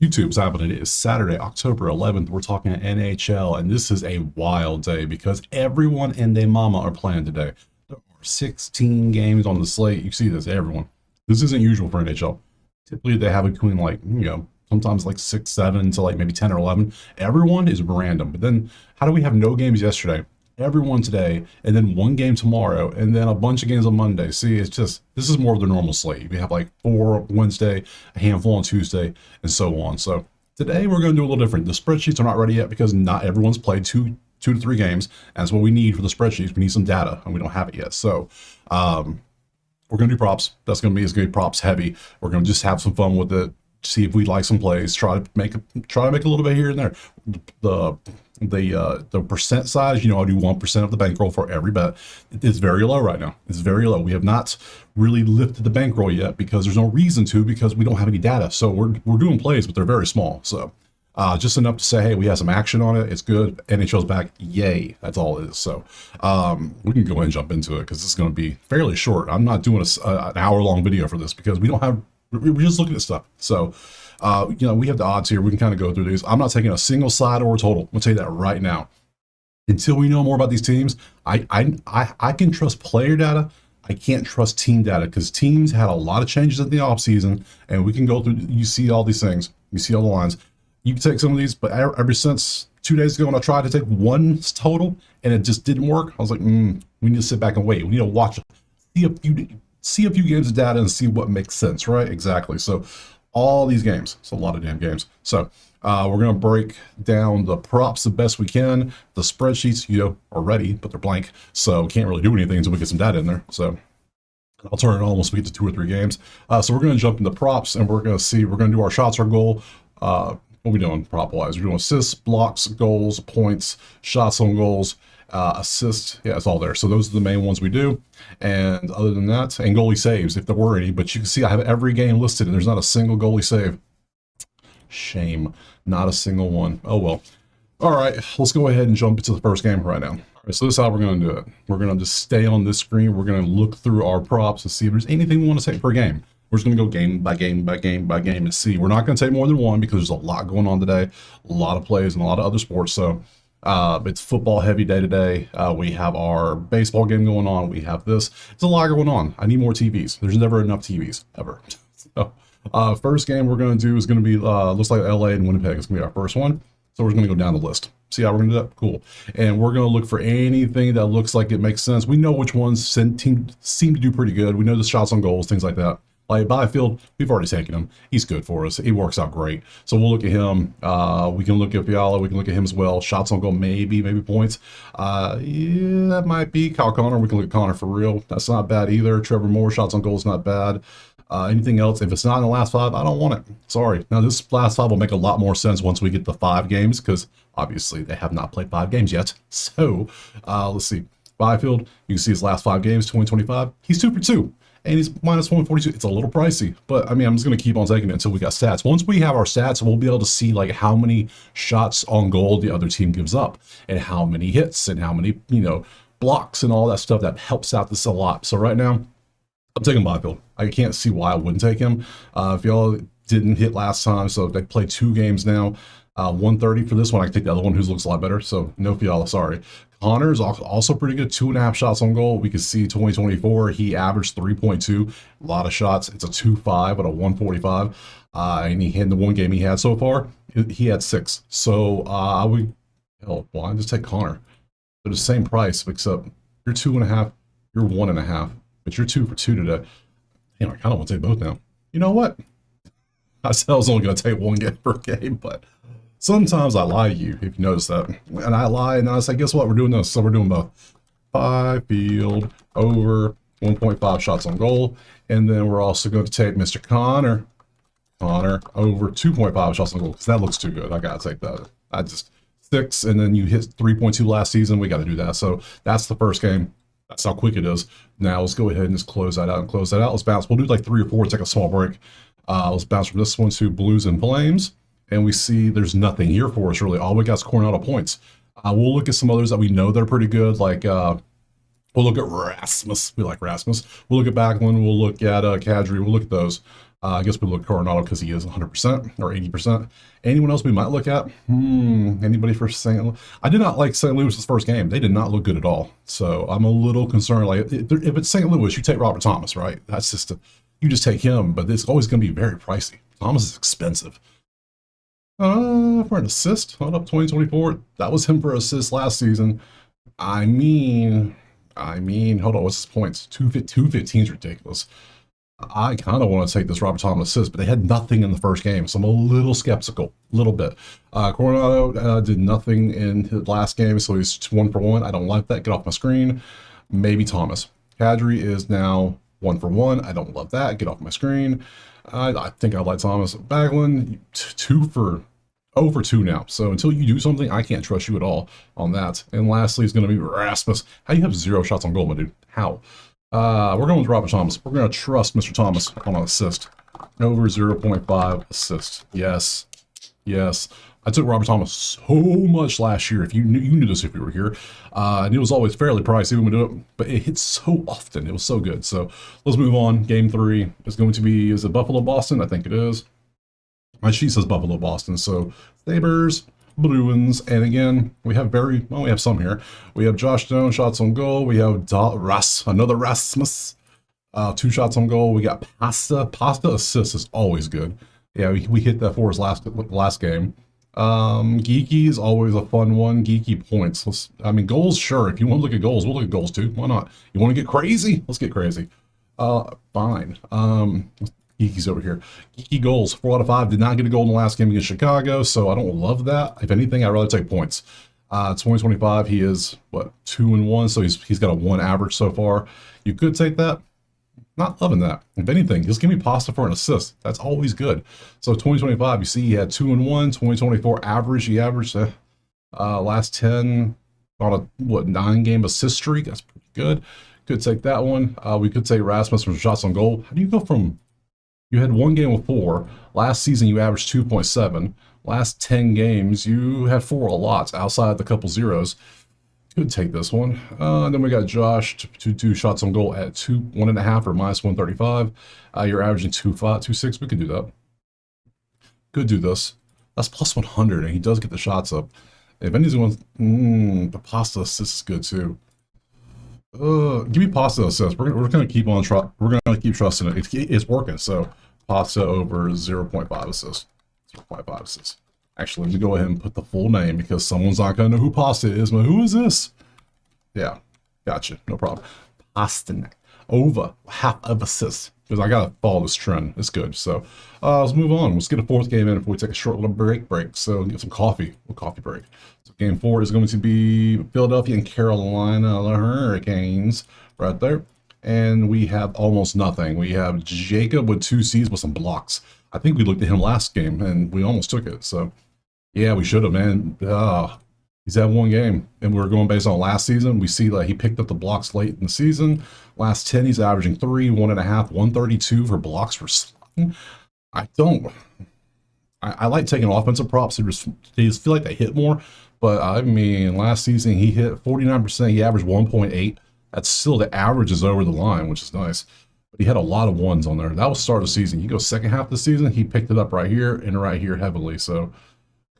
YouTube's happening. It is Saturday, October 11th. We're talking NHL, and this is a wild day because everyone and their mama are playing today. There are 16 games on the slate. You see this, everyone. This isn't usual for NHL. Typically, they have between sometimes like 6, 7 to like maybe 10 or 11. Everyone is random. But then, how do we have no games yesterday? Everyone today, and then one game tomorrow, and then a bunch of games on Monday. See, it's just, this is more of the normal slate. We have like 4 Wednesday, a handful on Tuesday, and so on. So today we're going to do a little different. The spreadsheets are not ready yet because not everyone's played two to 3 games. And that's what we need for the spreadsheets. We need some data, and we don't have it yet. So we're going to do props. It's going to be props heavy. We're going to just have some fun with it. See if we like some plays. Try to make a little bit here and there. The percent size, I do 1% of the bankroll for every bet. It's very low right now. It's very low. We have not really lifted the bankroll yet because there's no reason to, because we don't have any data. So we're doing plays, but they're very small. So just enough to say, hey, we have some action on it. It's good. NHL's back. Yay. That's all it is. So we can go ahead and jump into it because it's going to be fairly short. I'm not doing an hour-long video for this because we're just looking at stuff. So we have the odds here. We can kind of go through these. I'm not taking a single side or a total. I'm gonna tell you that right now. Until we know more about these teams, I can trust player data. I can't trust team data because teams had a lot of changes in the offseason, and we can go through. You see all these things. You see all the lines. You can take some of these, but ever since 2 days ago when I tried to take one total and it just didn't work, I was like, we need to sit back and wait. We need to watch, see a few games of data and see what makes sense, right? Exactly. So all these games, it's a lot of damn games. So we're going to break down the props the best we can. The spreadsheets, are ready, but they're blank. So we can't really do anything until we get some data in there. So I'll turn it on once we get to 2 or 3 games. So we're going to jump into props, and we're going to do our shots, our goal. What are we doing prop-wise? We're doing assists, blocks, goals, points, shots on goals, assists. Yeah, it's all there. So those are the main ones we do. And other than that, and goalie saves, if there were any. But you can see I have every game listed, and there's not a single goalie save. Shame. Not a single one. Oh, well. All right, let's go ahead and jump into the first game right now. All right, so this is how we're going to do it. We're going to just stay on this screen. We're going to look through our props and see if there's anything we want to take per game. We're just going to go game by game by game by game and see. We're not going to take more than one because there's a lot going on today, a lot of plays and a lot of other sports. So it's football heavy day today. We have our baseball game going on. We have this. It's a lot going on. I need more TVs. There's never enough TVs ever. So first game we're going to do is going to be looks like LA and Winnipeg is going to be our first one. So we're going to go down the list. See how we're going to do that? Cool. And we're going to look for anything that looks like it makes sense. We know which ones seem to do pretty good. We know the shots on goals, things like that. Like Byfield, we've already taken him. He's good for us. He works out great. So we'll look at him. We can look at Fiala. We can look at him as well. Shots on goal, maybe points. Yeah, that might be Kyle Connor. We can look at Connor for real. That's not bad either. Trevor Moore, shots on goal is not bad. Anything else, if it's not in the last 5, I don't want it. Sorry. Now, this last 5 will make a lot more sense once we get the 5 games because obviously they have not played 5 games yet. So let's see. Byfield, you can see his last 5 games, 2025. He's 2 for 2. And he's minus 142. It's a little pricey, but I mean, I'm just going to keep on taking it until we got stats. Once we have our stats, we'll be able to see like how many shots on goal the other team gives up and how many hits and how many, blocks and all that stuff that helps out this a lot. So right now, I'm taking Byfield. I can't see why I wouldn't take him. If y'all didn't hit last time, so they played 2 games now. 130 for this one. I can take the other one who looks a lot better. So no Fiala, sorry. Connor is also pretty good. 2.5 shots on goal. We can see 2024, he averaged 3.2. A lot of shots. It's a 2.5 at a 145. And he in the one game he had so far, he had 6. So why just take Connor? They're the same price, except you're 2.5, you're 1.5, but you're 2 for 2 today. Damn, I kind of want to take both now. You know what? I said I was only going to take 1 game per game, but sometimes I lie to you, if you notice that. And I lie, and then I say, guess what? We're doing this. So we're doing both. Byfield over 1.5 shots on goal. And then we're also going to take Mr. Connor over 2.5 shots on goal, because that looks too good. I got to take that. 6, and then you hit 3.2 last season. We got to do that. So that's the first game. That's how quick it is. Now let's go ahead and just close that out Let's bounce. We'll do like 3 or 4, take a small break. Let's bounce from this one to Blues and Flames. And we see there's nothing here for us, really. All we got is Coronado points. We'll look at some others that we know that are pretty good, like we'll look at Rasmus. We like Rasmus. We'll look at Backlund. We'll look at Kadri. We'll look at those. I guess we look at Coronado because he is 100% or 80%. Anyone else we might look at? Anybody for St. Louis? I did not like St. Louis's first game. They did not look good at all. So I'm a little concerned. Like if it's St. Louis, you take Robert Thomas, right? That's just you just take him, but it's always going to be very pricey. Thomas is expensive. For an assist, hold up, 2024. That was him for assist last season. I mean, hold on, what's his points? 215 is ridiculous. I kind of want to take this Robert Thomas assist, but they had nothing in the first game, so I'm a little skeptical, a little bit. Coronado did nothing in his last game, so he's 1 for 1. I don't like that. Get off my screen. Maybe Thomas. Kadri is now 1 for 1. I don't love that. Get off my screen. I think I like Thomas. Baglin, 0 for 2 now. So until you do something, I can't trust you at all on that. And lastly is going to be Rasmus. How do you have 0 shots on goal, my dude? How? We're going with Robert Thomas. We're going to trust Mr. Thomas on an assist. Over 0.5 assist. Yes. Yes. I took Robert Thomas so much last year. If you knew this if you were here. And it was always fairly pricey when we do it, but it hits so often. It was so good. So let's move on. Game 3 is going to be, is it Buffalo Boston? I think it is. My sheet says Buffalo Boston. So Sabres, Bruins, and again, we have we have some here. We have Josh Jones, shots on goal. We have another Rasmus, 2 shots on goal. We got Pasta assist is always good. Yeah, we hit that for his last game. Geeky is always a fun one. Geeky points. Goals, sure. If you want to look at goals, we'll look at goals too. Why not? You want to get crazy? Let's get crazy. Fine. Geeky's over here. Geeky goals, 4 out of 5. Did not get a goal in the last game against Chicago, so I don't love that. If anything, I'd rather take points. 2025, he is, 2-1, so he's got a 1 average so far. You could take that. Not loving that. If anything, just give me Pasta for an assist. That's always good. So 2025, you see he had 2-1. 2024 average, he averaged last 10 on a 9-game assist streak. That's pretty good. Could take that one. We could take Rasmus from shots on goal. How do you go from... You had 1 game with 4. Last season, you averaged 2.7. Last 10 games, you had 4 a lot outside the couple zeros. Could take this one. Then we got Josh to do shots on goal at 1.5 or minus 135. You're averaging 2.6. We could do that. Could do this. That's plus 100, and he does get the shots up. If anyone's the Pasta assist is good too. Give me Pasta assist. We're gonna keep on we're gonna keep trusting it. It's working. So Pasta over 0.5 assists. 0.5 assists. Actually, let me go ahead and put the full name because someone's not gonna know who Pasta is. But who is this? Yeah, gotcha. No problem. Pasternak over half of assists because I gotta follow this trend. It's good. So let's move on. Let's get a 4th game in before we take a short little break. So get some coffee. A coffee break. So game 4 is going to be Philadelphia and Carolina Hurricanes right there. And we have almost nothing. We have Jacob with 2 C's with some blocks. I think we looked at him last game and we almost took it. So yeah, we should have, man. He's had 1 game, and we're going based on last season. We see that he picked up the blocks late in the season. Last 10, he's averaging 3, 1.5, 132 for blocks for slotting. I like taking offensive props. They just feel like they hit more. But last season he hit 49%. He averaged 1.8. That's still the average is over the line, which is nice. But he had a lot of 1s on there. That was start of the season. You go second half of the season, he picked it up right here and right here heavily. So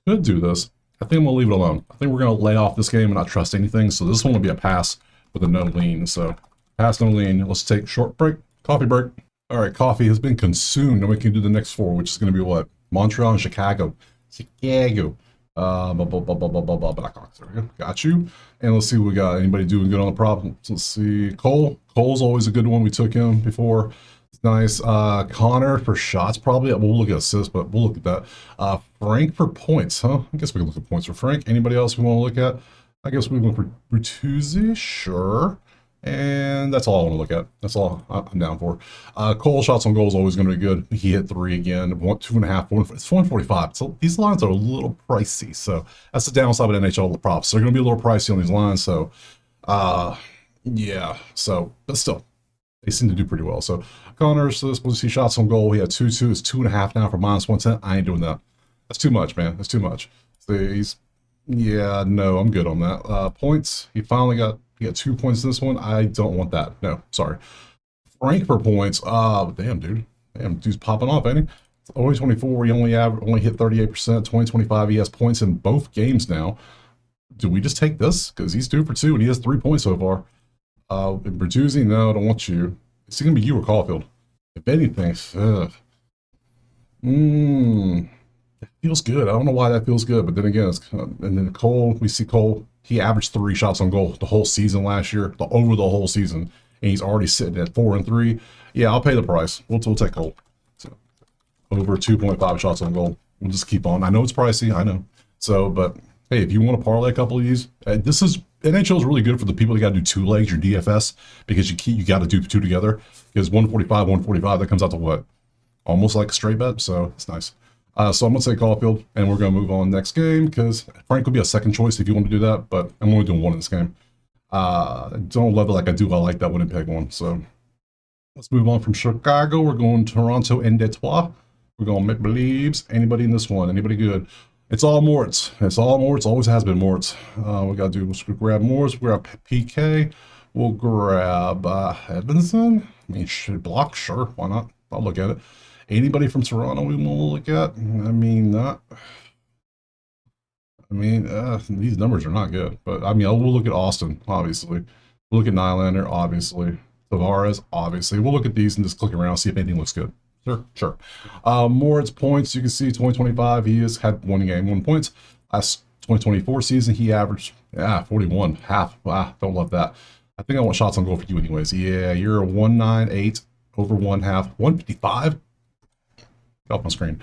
could do this. I think I'm going to leave it alone. I think we're going to lay off this game and not trust anything. So this one will be a pass with a no lean. So pass, no lean. Let's take a short break. Coffee break. All right, coffee has been consumed. And we can do the next 4, which is going to be what? Montreal and Chicago. Blackhawks. There we go. Got you. And let's see what we got. Anybody doing good on the prop? Let's see. Cole's always a good one. We took him before. Nice. Connor for shots, probably. We'll look at assists, but we'll look at that. Frank for points, huh? I guess we can look at points for Frank. Anybody else we want to look at? I guess we look for Bertuzzi, sure. And that's all I want to look at. That's all I'm down for. Cole shots on goal is always going to be good. He hit 3 again. 2.5. It's 145. So these lines are a little pricey. So that's the downside with NHL props. They're going to be a little pricey on these lines. So, yeah. So, but still. They seem to do pretty well. So Connor, so let's see shots on goal. He had 2-2. It's 2.5 now for minus 110. I ain't doing that. That's too much, man. That's too much. So yeah, no, I'm good on that. Points. He got 2 points this one. I don't want that. No, sorry. Frank for points. Damn, dude. Damn, dude's popping off, ain't he? 2024, he only hit 38%. 2025, he has points in both games now. Do we just take this? Because he's 2 for 2 and he has 3 points so far. Bertuzzi, no, I don't want you. It's going to be you or Caulfield. If anything, that feels good. I don't know why that feels good, but then again, and then Cole, we see Cole, he averaged 3 shots on goal the whole season last year, over the whole season, and he's already sitting at 4 and 3. Yeah, I'll pay the price. We'll take Cole. So, over 2.5 shots on goal. We'll just keep on. I know it's pricey, I know. So, but hey, if you want to parlay a couple of these, this is NHL is really good for the people that got to do 2 legs, your DFS, because you got to do 2 together. Because 145, that comes out to what? Almost like a straight bet. So it's nice. So I'm going to say Caulfield, and we're going to move on next game because Frank will be a second choice if you want to do that, but I'm only doing 1 in this game. Don't love it like I do. I like that Winnipeg one. So let's move on from Chicago. We're going Toronto and Detroit. We're going make believes. Anybody in this one? Anybody good? It's all Moritz. It's all Moritz. Always has been Moritz. We got to do, we'll grab Moritz. We'll grab PK. We'll grab Edmonton. I mean, block, sure. Why not? I'll look at it. Anybody from Toronto we want to look at? I mean, these numbers are not good. But, I mean, we'll look at Austin, obviously. We'll look at Nylander, obviously. Tavares, obviously. We'll look at these and just click around, see if anything looks good. Sure. Moritz points, you can see 2025, he has had 1 game, 1 points. Last 2024 season, he averaged 41, half. Don't love that. I think I want shots on goal for you anyways. Yeah, you're a 198 over 1 half, 155. Off my screen.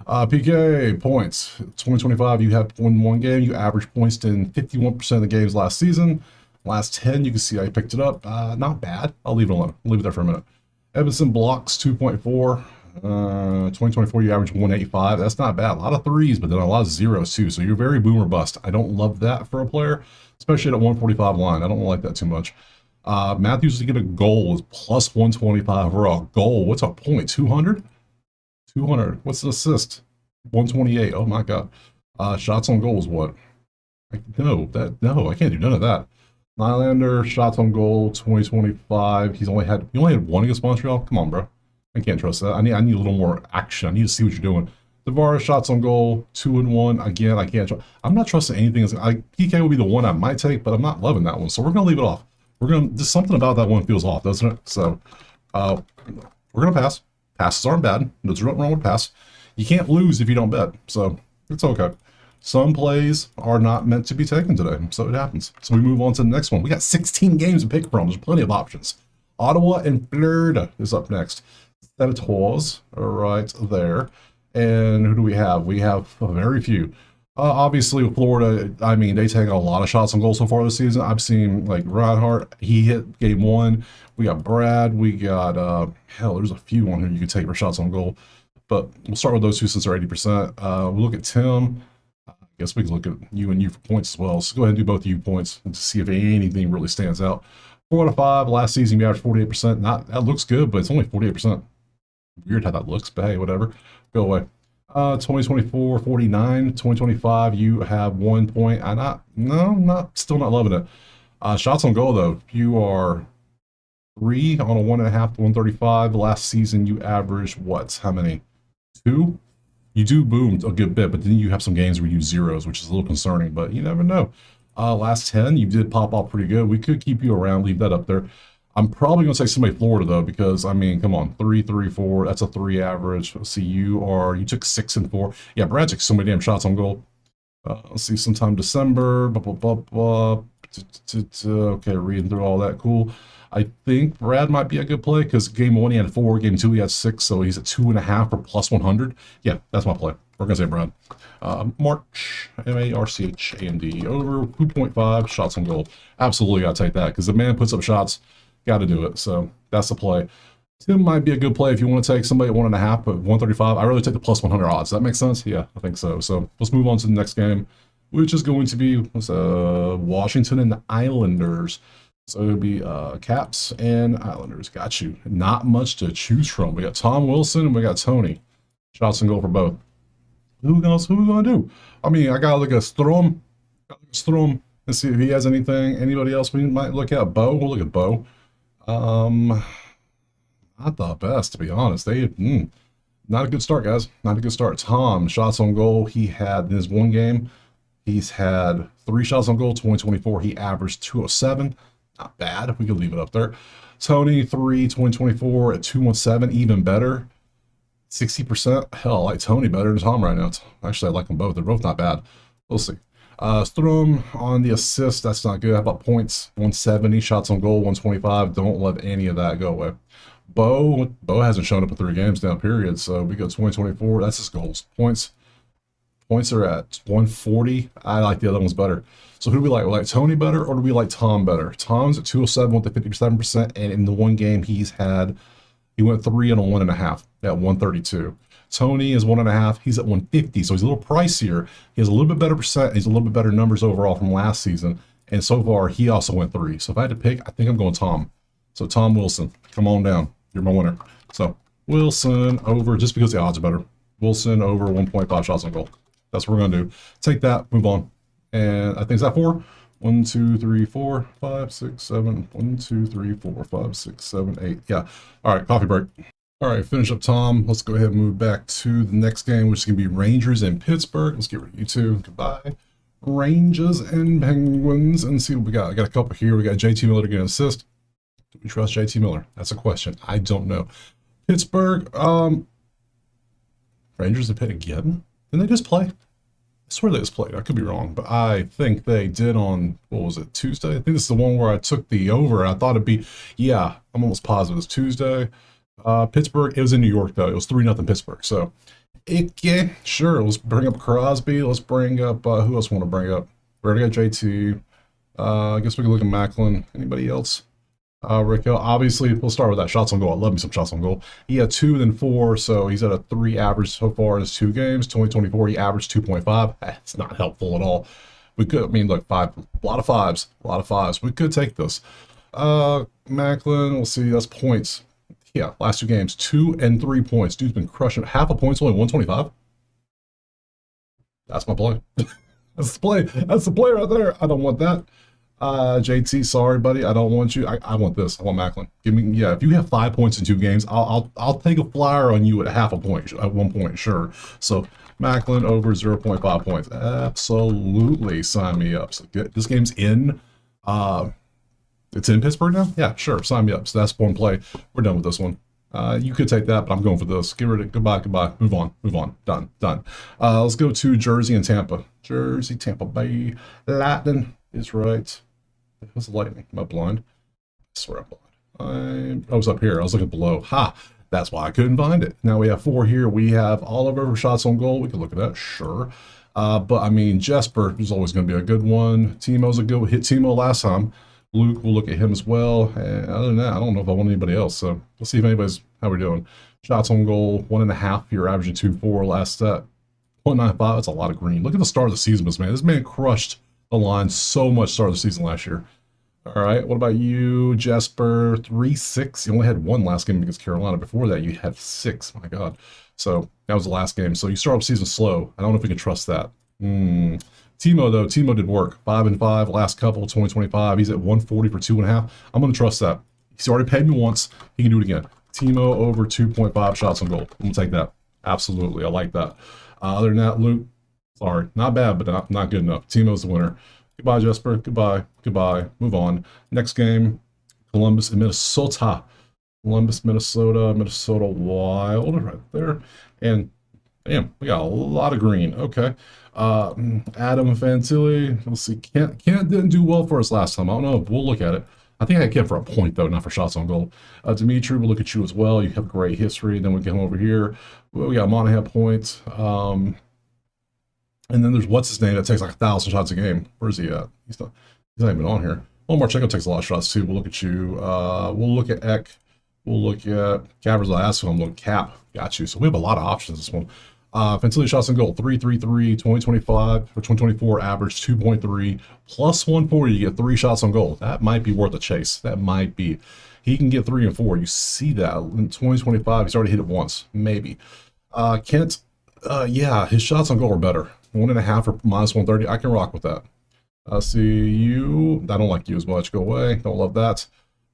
PK points. 2025, you have won 1 game. You averaged points in 51% of the games last season. Last 10, you can see I picked it up. Not bad. I'll leave it alone. I'll leave it there for a minute. Edmonton blocks 2.4. 2024, you average 185. That's not bad. A lot of 3s, but then a lot of 0s too. So you're very boom or bust. I don't love that for a player, especially at a 145 line. I don't like that too much. Matthews to get a goal is plus 125 for a goal. What's a point? 200? 200. What's the assist? 128. Oh my God. Shots on goal is what? No, I can't do none of that. Nylander, shots on goal, 2025. He only had 1 against Montreal. Come on, bro. I can't trust that. I need a little more action. I need to see what you're doing. Tavares, shots on goal, 2 and 1. Again, I can't trust. I'm not trusting anything. PK will be the one I might take, but I'm not loving that one. So we're gonna leave it off. Just something about that one feels off, doesn't it? So we're gonna pass. Passes aren't bad. There's nothing wrong with pass. You can't lose if you don't bet. So it's okay. Some plays are not meant to be taken today, so it happens. So we move on to the next one. We got 16 games to pick from. There's plenty of options. Ottawa and Florida is up next. Senators are right there. And who do we have? We have very few. Obviously, with Florida, I mean, they take a lot of shots on goal so far this season. I've seen, like, Reinhardt, he hit game 1. We got Brad. We got, there's a few on here you can take for shots on goal. But we'll start with those 2 since they're 80%. We'll look at Tim. I guess we can look at you for points as well. So go ahead and do both of you points and to see if anything really stands out. 4 out of 5. Last season, you averaged 48%. That looks good, but it's only 48%. Weird how that looks, but hey, whatever. Go away. 2024, 49. 2025, you have 1 point. Still not loving it. Shots on goal, though. You are 3 on a 1.5 to 135. Last season, you averaged what? How many? 2? You do boom a good bit, but then you have some games where you use 0s, which is a little concerning, but you never know. Last 10, you did pop off pretty good. We could keep you around, leave that up there. I'm probably going to say somebody Florida, though, because, I mean, come on, 3, 3, 4. That's a 3 average. Let's see, you took 6 and 4. Yeah, Brad took so many damn shots on goal. Let's see, sometime December. Okay, reading through all that. Cool. I think Brad might be a good play because game 1 he had 4, game 2 he had 6, so he's at 2.5 for plus 100. Yeah, that's my play. We're gonna say Brad. March, MARCHAND over 2.5 shots on goal. Absolutely gotta take that because the man puts up shots. Got to do it. So that's the play. Tim might be a good play if you want to take somebody at 1.5, but 135. I really take the plus 100 odds. Does that make sense? Yeah, I think so. So let's move on to the next game, which is going to be Washington and the Islanders. So it'll be Caps and Islanders. Got you. Not much to choose from. We got Tom Wilson and we got Tony. Shots and goal for both. Who we gonna do? I mean, I gotta look at Strom. Let's see if he has anything. Anybody else we might look at? Bo. We'll look at Bo. Not the best, to be honest. Not a good start, guys. Not a good start. Tom, shots on goal. He had in his one game, he's had 3 shots on goal. 2024, he averaged 207. Not bad. We could leave it up there. Tony, 3, 2024 at 217, even better. 60%. Hell, I like Tony better than Tom right now. Actually, I like them both. They're both not bad. We'll see. Strom on the assist. That's not good. How about points? 170. Shots on goal, 125. Don't let any of that go away. Bo hasn't shown up in 3 games now, period. So we go 2024. That's his goals. Points are at 140. I like the other ones better. So who do we like? We like Tony better, or do we like Tom better? Tom's at 207 with the 57%, and in the one game he went 3 and a 1.5 at 132. Tony is 1.5. He's at 150, so he's a little pricier. He has a little bit better percent. He's a little bit better numbers overall from last season, and so far he also went 3. So if I had to pick, I think I'm going Tom. So Tom Wilson, come on down. You're my winner. So Wilson over, just because the odds are better. Wilson over 1.5 shots on goal. That's what we're gonna do. Take that, move on. And I think is that 4? 1, 2, 3, 4, 5, 6, 7. 1, 2, 3, 4, 5, 6, 7, 8. Yeah. All right, coffee break. All right, finish up Tom. Let's go ahead and move back to the next game, which is gonna be Rangers and Pittsburgh. Let's get rid of you two. Goodbye. Rangers and Penguins, and see what we got. I got a couple here. We got JT Miller to get an assist. Do we trust JT Miller? That's a question. I don't know. Pittsburgh, Rangers have played again? Didn't they just play? I swear they just played. I could be wrong, but I think they did on, what was it, Tuesday? I think this is the one where I took the over. I thought it'd be, yeah, I'm almost positive it's Tuesday. Pittsburgh, it was in New York, though. It was 3-0 Pittsburgh. So, yeah, sure. Let's bring up Crosby. Let's bring up, who else want to bring up? We already got JT. I guess we can look at Macklin. Anybody else? Raquel, obviously, we'll start with that. Shots on goal. I love me some shots on goal. He had 2, then 4, so he's at a 3 average so far in his 2 games. 2024, he averaged 2.5. It's not helpful at all. We could, I mean, look, 5, a lot of 5s, a lot of 5s. We could take this. Macklin, we'll see, that's points. Yeah, last 2 games, 2 and 3 points. Dude's been crushing it. Half a point's only 125. That's my play. That's the play. That's the play right there. I don't want that. JT, sorry, buddy. I don't want you. I want this. I want Macklin. Give me, yeah. If you have 5 points in 2 games, I'll take a flyer on you at half a point, at 1 point, sure. So Macklin over 0.5 points. Absolutely, sign me up. So this game's in. It's in Pittsburgh now. Yeah, sure. Sign me up. So that's 1 play. We're done with this one. You could take that, but I'm going for this. Get rid of it. Goodbye. Move on. Done. Let's go to Jersey and Tampa. Jersey, Tampa Bay. Lightning is right. It was lightning. Am I blind? I swear I'm blind. I was up here. I was looking below. Ha! That's why I couldn't find it. Now we have 4 here. We have Oliver shots on goal. We can look at that. Sure. But I mean, Jesper is always going to be a good one. Timo's a good one. Hit Timo last time. Luke, we'll look at him as well. And other than that, I don't know if I want anybody else. So we'll see if anybody's, how we're doing. Shots on goal, 1.5. You're averaging 2.4 last set. 0.95. That's a lot of green. Look at the start of the season, this man. This man crushed the line so much start of the season last year. All right, what about you, Jesper? 3-6. You only had 1 last game against Carolina. Before that, you had 6. My God. So that was the last game. So you start off the season slow. I don't know if we can trust that. Timo, though, Timo did work. 5 and 5 last couple, 2025. He's at 140 for 2.5. I'm going to trust that. He's already paid me once. He can do it again. Timo over 2.5 shots on goal. I'm going to take that. Absolutely. I like that. Other than that, Luke, sorry. Not bad, but not good enough. Timo's the winner. Goodbye, Jesper. Goodbye. Move on. Next game, Columbus and Minnesota. Minnesota Wild right there. And damn, we got a lot of green. Okay. Adam Fantilli. Let's see. Kent didn't do well for us last time. I don't know. We'll look at it. I think I had Kent for a point, though, not for shots on goal. Dimitri, we'll look at you as well. You have great history. Then we get him over here. We got Monahan points. And then there's what's his name that takes like 1,000 shots a game. Where's he at? He's not even on here. Well, Marchenko takes a lot of shots too. We'll look at you. We'll look at Eck. We'll look at Cavers. I asked him. Look, Cap. Got you. So we have a lot of options this one. Fantilli shots on goal 3.33. 2025 or 2024 average 2.3 plus 140. You get 3 shots on goal. That might be worth a chase. That might be. He can get 3 and 4. You see that in 2025. He's already hit it once, maybe. Kent. Yeah, his shots on goal are better. 1.5 or minus 130. I can rock with that. See you. I don't like you as much. Go away. Don't love that.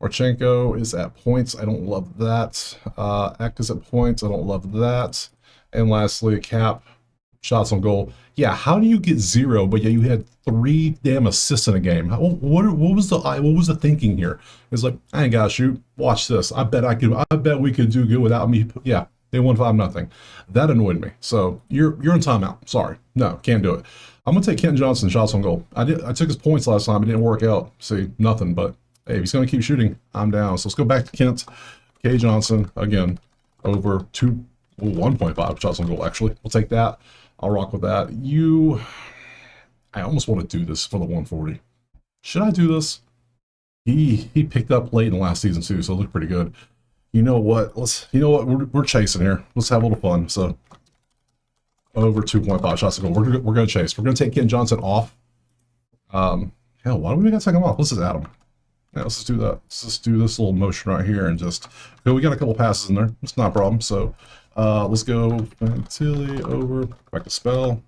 Marchenko is at points. I don't love that. Eck is at points. I don't love that. And lastly, Cap, shots on goal. Yeah, how do you get 0, but yeah, you had 3 damn assists in a game? What was the thinking here? It's like, I ain't gotta shoot. Watch this. I bet we could do good without me. Yeah, they won 5-0. That annoyed me. So you're in timeout. Sorry, no, can't do it. I'm gonna take Kent Johnson shots on goal. I took his points last time. It didn't work out. See, nothing. But hey, if he's gonna keep shooting, I'm down. So let's go back to Kent. K Johnson again over 1.5 shots on goal. Actually, we'll take that. I'll rock with that. I almost want to do this for the 140. Should I do this? He picked up late in the last season too, so it looked pretty good. You know what? We're chasing here. Let's have a little fun. So over 2.5 shots to go. We're gonna chase. We're gonna take Ken Johnson off. Hell, why do we gotta take him off? Let's just add him. Yeah, let's just do that. Let's just do this little motion right here and just go. We got a couple passes in there. It's not a problem. So let's go Fantilli over back to spell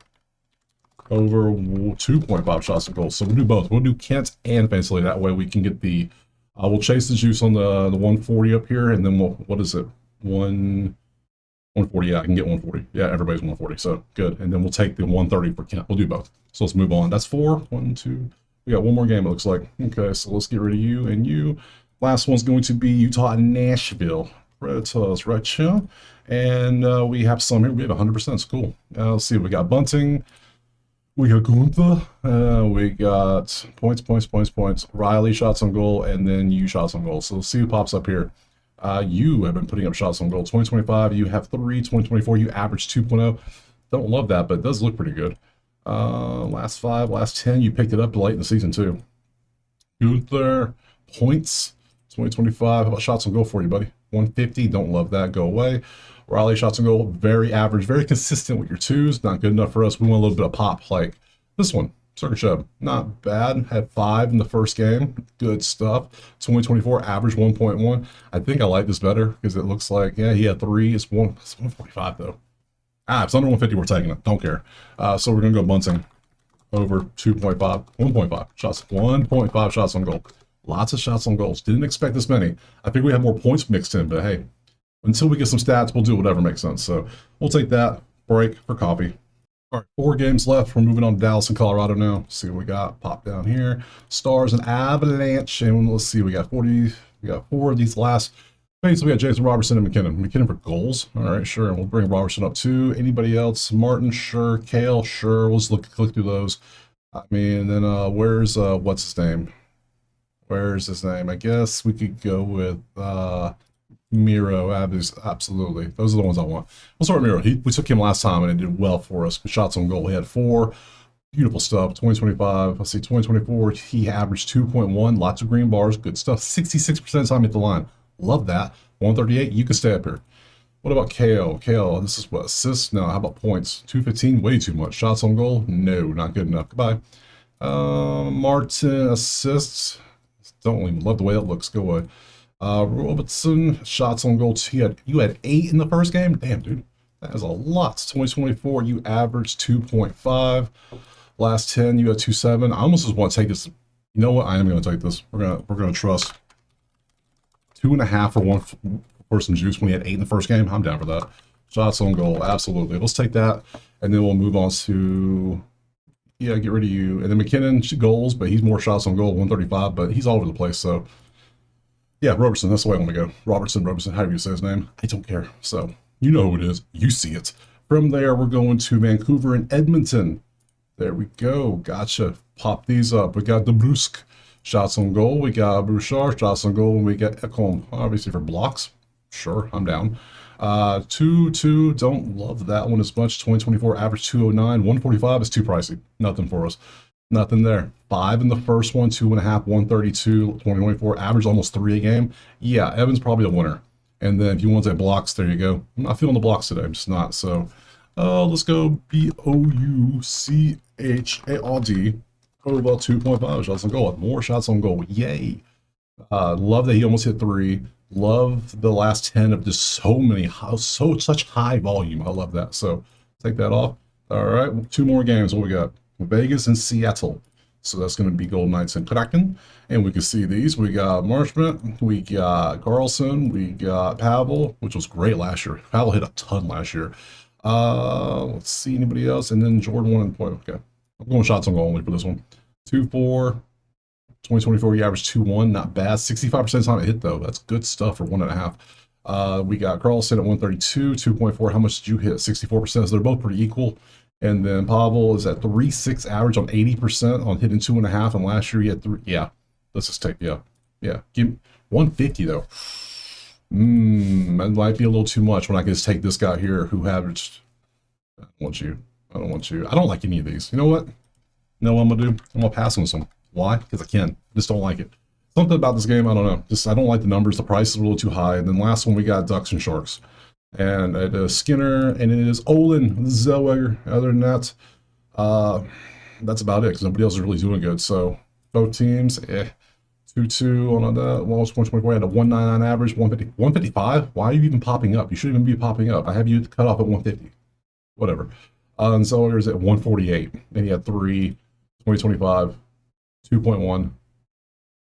over 2.5 shots to goal. So we'll do both. We'll do Kent and Fantilli. That way we can get the we'll chase the juice on the 140 up here, and then we'll, what is it? 140. Yeah, I can get 140. Yeah, everybody's 140. So good. And then we'll take the 130 for Kent. We'll do both. So let's move on. That's 4. 1, 2. We got one more game, it looks like. Okay, so let's get rid of you and you. Last one's going to be Utah and Nashville. Predators right here. And we have some here. We have 100%. It's cool. Let's see. We got Bunting. We got Gunther. We got points. Riley shots on goal, and then you shots on goal. So let's see who pops up here. You have been putting up shots on goal. 2025, you have 3. 2024, you average 2.0. Don't love that, but it does look pretty good. Last 5, last 10, you picked it up late in the season too. Gunther, points. 2025, how about shots on goal for you, buddy? 150, don't love that, go away. Riley shots on goal, very average, very consistent with your 2s. Not good enough for us. We want a little bit of pop, like this one. Sergachev, not bad. Had 5 in the first game. Good stuff. 2024, average 1.1. I think I like this better because it looks like, yeah, he had 3. It's 145 though. It's under 150. We're taking it. Don't care. So we're gonna go Bunting over 2.5, 1.5 shots, 1.5 shots on goal. Lots of shots on goals. Didn't expect this many. I think we have more points mixed in, but hey, until we get some stats, we'll do whatever makes sense. So we'll take that break for coffee. All right, 4 games left. We're moving on to Dallas and Colorado now. Let's see what we got. Pop down here. Stars and Avalanche. And let's see, we got 40. We got 4 of these last. Basically, we got Jason Robertson and McKinnon. McKinnon for goals. All right, sure. And we'll bring Robertson up too. Anybody else? Martin, sure. Kale, sure. Let's click through those. I mean, then where's what's his name? Where's his name? I guess we could go with Miro. Absolutely. Those are the ones I want. We'll start with Miro. We took him last time and it did well for us. Shots on goal. He had 4. Beautiful stuff. 2025. Let's see. 2024. He averaged 2.1. Lots of green bars. Good stuff. 66% time at the line. Love that. 138. You can stay up here. What about KO? KO, this is what? Assists? No. How about points? 215. Way too much. Shots on goal? No. Not good enough. Goodbye. Martin, assists. Don't even love the way that looks. Go away. Robertson, shots on goal. You had 8 in the first game? Damn, dude. That is a lot. 2024, you averaged 2.5. Last 10, you had 2.7. I almost just want to take this. You know what? I am going to take this. We're gonna trust 2.5 for 1 for some juice when he had 8 in the first game. I'm down for that. Shots on goal, absolutely. Let's take that, and then we'll move on to get rid of you. And then McKinnon goals, but he's more shots on goal, 135, but he's all over the place. So yeah, Robertson, that's the way I want to go. Robertson, however you say his name. I don't care. So you know who it is. You see it. From there, we're going to Vancouver and Edmonton. There we go. Gotcha. Pop these up. We got the Brusque. Shots on goal. We got Bouchard. Shots on goal. And we got Ekholm. Obviously for blocks. Sure, I'm down. 2-2. Don't love that one as much. 2024 average 209. 145 is too pricey. Nothing for us. Nothing there. 5 in the first one. 2.5. 132. 2024 average almost 3 a game. Yeah, Evan's probably a winner. And then if you want to say blocks, there you go. I'm not feeling the blocks today. I'm just not. So let's go Bouchard. Over about 2.5 shots on goal. More shots on goal. Yay. Love that he almost hit 3. Love the last 10 of just such high volume. I love that. So take that off. All right. 2 more games. What we got? Vegas and Seattle. So that's going to be Golden Knights and Kraken. And we can see these. We got Marchment, we got Carlson, we got Pavel, which was great last year. Pavel hit a ton last year. Let's see anybody else. And then Jordan 1 and point. Okay. I'm going shots on goal only for this one. 2-4. 2024, you averaged 2-1. Not bad. 65% of the time it hit, though. That's good stuff for 1.5. We got Carlson at 132, 2.4. How much did you hit? 64%. So they're both pretty equal. And then Pavel is at 3.6 average on 80% on hitting 2.5. And last year he had 3. Yeah. Let's just take, yeah. Give me 150, though. That might be a little too much when I can just take this guy here who averaged. I don't want you. I don't like any of these. You know what? You know what I'm going to do? I'm going to pass on some. Why? Because I can. Just don't like it. Something about this game, I don't know. Just I don't like the numbers. The price is a little too high. And then last one we got Ducks and Sharks. And it is Skinner and it is Olin Zellweger. Other than that, that's about it because nobody else is really doing good. So both teams, 2-2 on that. Well, 124 had a 199 average, 150, 155. Why are you even popping up? You shouldn't even be popping up. I have you cut off at 150. Whatever. And Zellweger's at 148. And he had 3, 2025. 2.1.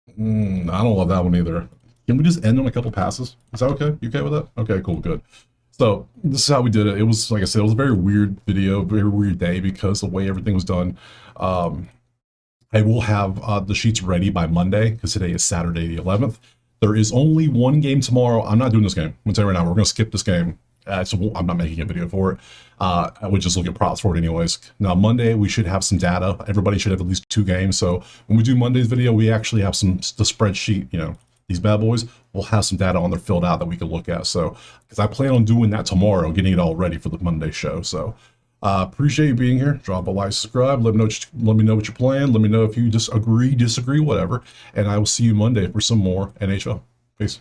I don't love that one either. Can we just end on a couple passes? Is that okay? You okay with that? Okay, cool, good. So this is how we did it. It was, like I said, it was a very weird video, very weird day because the way everything was done. I will have the sheets ready by Monday because today is Saturday the 11th. There is only one game tomorrow. I'm not doing this game. I'm going to tell you right now, we're going to skip this game. So I'm not making a video for it. I would just look at props for it anyways. Now, Monday, we should have some data. Everybody should have at least 2 games. So when we do Monday's video, we actually have the spreadsheet, these bad boys, we'll have some data on there filled out that we can look at. So, because I plan on doing that tomorrow, getting it all ready for the Monday show. So, appreciate you being here. Drop a like, subscribe. Let me know what you're playing. Let me know if you disagree, whatever. And I will see you Monday for some more NHL. Peace.